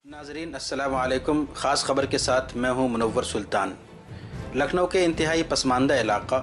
नाजरीन अस्सलाम वालेकुम। ख़ास ख़बर के साथ मैं हूं मुनव्वर सुल्तान। लखनऊ के इंतहाई पसमानदा इलाका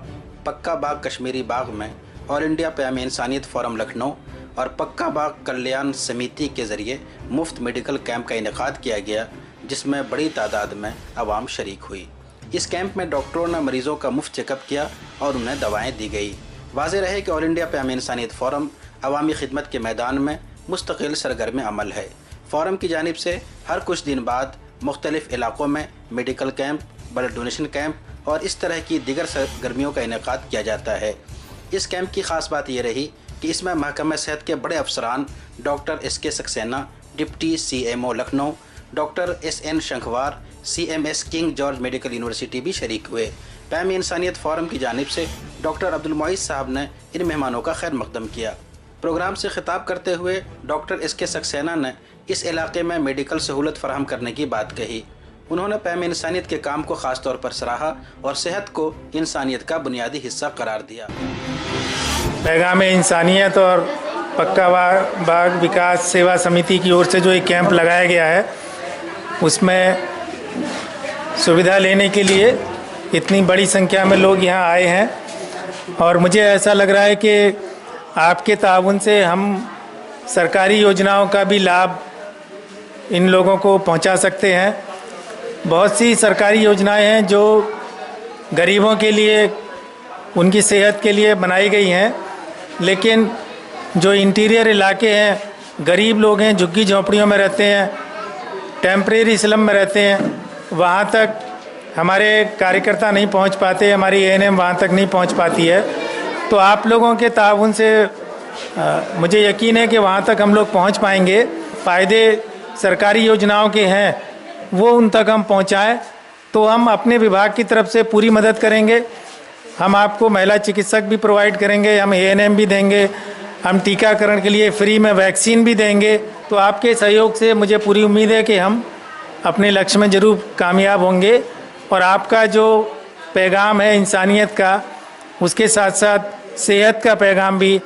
पक्का बाग कश्मीरी बाग में ऑल इंडिया पैम इंसानियत फोरम लखनऊ और पक्का बाग कल्याण समिति के ज़रिए मुफ्त मेडिकल कैंप का इनेकाद किया गया, जिसमें बड़ी तादाद में आवाम शरीक हुई। इस कैंप में डॉक्टरों ने मरीज़ों का मुफ्त चेकअप किया और उन्हें दवाएँ दी गई। वाज़ेह रहे कि ऑल इंडिया पैम इंसानियत फोरम अवामी खिदमत के मैदान में मुस्तकिल सरगर्म अमल है। फ़ोरम की जानिब से हर कुछ दिन बाद मुख्तलिफ़ इलाक़ों में medical camp, blood donation camp और इस तरह की दीगर सरगर्मियों का इनेकाद किया जाता है। इस कैंप की ख़ास बात यह रही कि इसमें महकमा सेहत के बड़े अफसरान doctor SK Saxena, deputy CMO Lucknow, doctor SN Shankhwar, CMS King George Medical University भी शरीक हुए। पैम इंसानियत फ़ोरम की जानिब से डॉक्टर अब्दुल मोइज़ साहब ने इन मेहमानों का खैर मकदम किया। प्रोग्राम से खिताब करते हुए डॉक्टर SK सक्सेना ने इस इलाके में मेडिकल सहूलत फराहम करने की बात कही। उन्होंने पैम इंसानियत के काम को ख़ास तौर पर सराहा और सेहत को इंसानियत का बुनियादी हिस्सा करार दिया। पैगाम इंसानियत और पक्का बाग विकास सेवा समिति की ओर से जो एक कैंप लगाया गया है, उसमें सुविधा लेने के लिए इतनी बड़ी संख्या में लोग यहाँ आए हैं और मुझे ऐसा लग रहा है कि आपके ताउन से हम सरकारी योजनाओं का भी लाभ इन लोगों को पहुंचा सकते हैं। बहुत सी सरकारी योजनाएं हैं जो गरीबों के लिए, उनकी सेहत के लिए बनाई गई हैं, लेकिन जो इंटीरियर इलाके हैं, गरीब लोग हैं, झुग्गी झोंपड़ियों में रहते हैं, टेम्परेरी स्लम में रहते हैं, वहाँ तक हमारे कार्यकर्ता नहीं पहुँच पाते, हमारी ANM वहाँ तक नहीं पहुँच पाती है। तो आप लोगों के ताउन से मुझे यकीन है कि वहाँ तक हम लोग पहुँच पाएंगे। फ़ायदे सरकारी योजनाओं के हैं वो उन तक हम पहुँचाएँ तो हम अपने विभाग की तरफ से पूरी मदद करेंगे। हम आपको महिला चिकित्सक भी प्रोवाइड करेंगे, हम ANM भी देंगे, हम टीकाकरण के लिए फ्री में वैक्सीन भी देंगे। तो आपके सहयोग से मुझे पूरी उम्मीद है कि हम अपने लक्ष्य में ज़रूर कामयाब होंगे और आपका जो पैगाम है इंसानियत का, उसके साथ साथ सेहत का पैगाम भी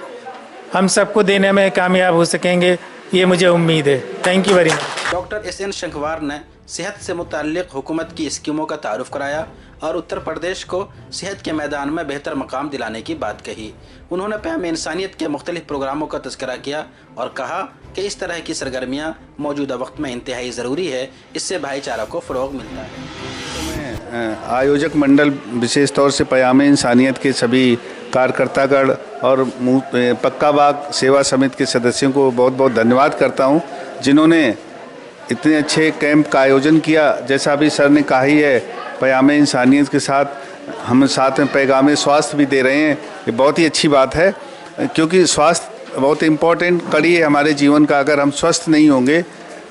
हम सबको देने में कामयाब हो सकेंगे, ये मुझे उम्मीद है। Thank you very much. Doctor SN Shankhwar ने सेहत से मुताल्लिक़ हुकूमत की स्कीमों का तारुफ कराया और उत्तर प्रदेश को सेहत के मैदान में बेहतर मकाम दिलाने की बात कही। उन्होंने पैम इंसानियत के मुख्तलिफ प्रोग्रामों का तज़किरा किया और कहा कि इस तरह की सरगर्मियाँ मौजूदा वक्त में इंतहाई ज़रूरी है, इससे भाईचारा को फ़रोग़ मिलता है। आयोजक मंडल विशेष तौर से पैगाम इंसानियत के सभी कार्यकर्तागण और पक्का बाग सेवा समिति के सदस्यों को बहुत बहुत धन्यवाद करता हूं, जिन्होंने इतने अच्छे कैंप का आयोजन किया। जैसा अभी सर ने कहा ही है, पैगाम इंसानियत के साथ हम साथ में पैगाम स्वास्थ्य भी दे रहे हैं। ये बहुत ही अच्छी बात है, क्योंकि स्वास्थ्य बहुत इम्पोर्टेंट कड़ी है हमारे जीवन का। अगर हम स्वस्थ नहीं होंगे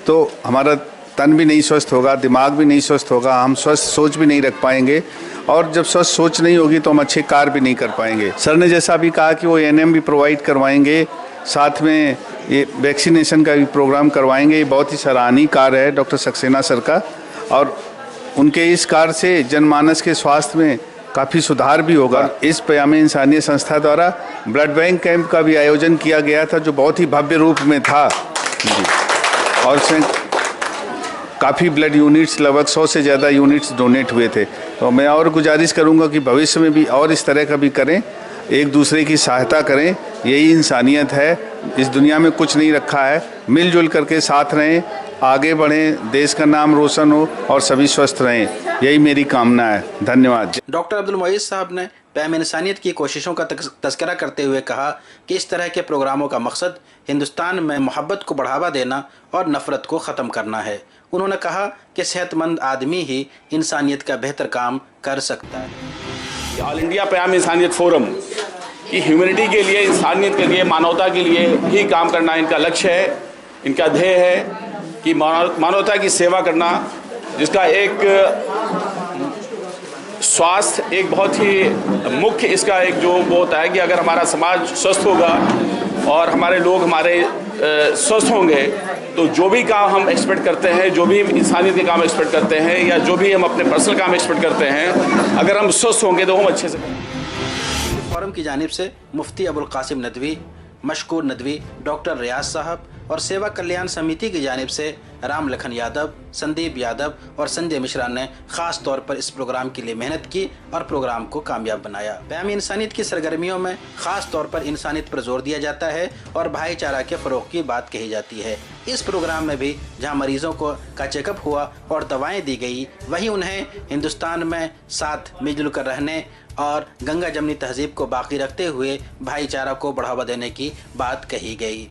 तो हमारा तन भी नहीं स्वस्थ होगा, दिमाग भी नहीं स्वस्थ होगा, हम स्वस्थ सोच भी नहीं रख पाएंगे और जब स्वस्थ सोच नहीं होगी तो हम अच्छे कार्य भी नहीं कर पाएंगे। सर ने जैसा भी कहा कि वो ANM भी प्रोवाइड करवाएंगे, साथ में ये वैक्सीनेशन का भी प्रोग्राम करवाएंगे। ये बहुत ही सराहनीय कार्य है डॉक्टर सक्सेना सर का और उनके इस कार्य से जनमानस के स्वास्थ्य में काफ़ी सुधार भी होगा। इस पैगाम इंसानियत संस्था द्वारा ब्लड बैंक कैंप का भी आयोजन किया गया था, जो बहुत ही भव्य रूप में था जी। और उसमें काफ़ी ब्लड यूनिट्स, लगभग 100 से ज़्यादा यूनिट्स डोनेट हुए थे। तो मैं और गुजारिश करूंगा कि भविष्य में भी और इस तरह का भी करें, एक दूसरे की सहायता करें। यही इंसानियत है, इस दुनिया में कुछ नहीं रखा है। मिलजुल करके साथ रहें, आगे बढ़ें, देश का नाम रोशन हो और सभी स्वस्थ रहें, यही मेरी कामना है। धन्यवाद। डॉक्टर अब्दुल मोइज़ साहब ने पैम इंसानियत की कोशिशों का तज़किरा करते हुए कहा कि इस तरह के प्रोग्रामों का मकसद हिंदुस्तान में मोहब्बत को बढ़ावा देना और नफ़रत को ख़त्म करना है। उन्होंने कहा कि सेहतमंद आदमी ही इंसानियत का बेहतर काम कर सकता है। ऑल इंडिया पैगाम इंसानियत फोरम की ह्यूमैनिटी के लिए, इंसानियत के लिए, मानवता के लिए ही काम करना इनका लक्ष्य है, इनका ध्येय है कि मानवता की सेवा करना, जिसका एक स्वास्थ्य एक बहुत ही मुख्य इसका एक जो वो होता है कि अगर हमारा समाज स्वस्थ होगा और हमारे लोग स्वस्थ होंगे तो जो भी काम हम एक्सपेक्ट करते हैं, जो भी इंसानियत के काम एक्सपेक्ट करते हैं या जो भी हम अपने पर्सनल काम एक्सपेक्ट करते हैं, अगर हम स्वस्थ होंगे तो हम अच्छे से करेंगे। फोरम की जानिब से मुफ्ती अबुल कासिम नदवी, मशकूर नदवी, डॉक्टर रियाज साहब और सेवा कल्याण समिति की जानिब से राम लखन यादव, संदीप यादव और संजय मिश्रा ने खास तौर पर इस प्रोग्राम के लिए मेहनत की और प्रोग्राम को कामयाब बनाया। पैगाम इंसानियत की सरगर्मियों में खास तौर पर इंसानियत पर जोर दिया जाता है और भाईचारा के फरोग की बात कही जाती है। इस प्रोग्राम में भी जहां मरीजों का चेकअप हुआ और दवाएं दी गई, वहीं उन्हें हिंदुस्तान में साथ मिलजुल कर रहने और गंगा जमनी तहजीब को बाकी रखते हुए भाईचारा को बढ़ावा देने की बात कही गई।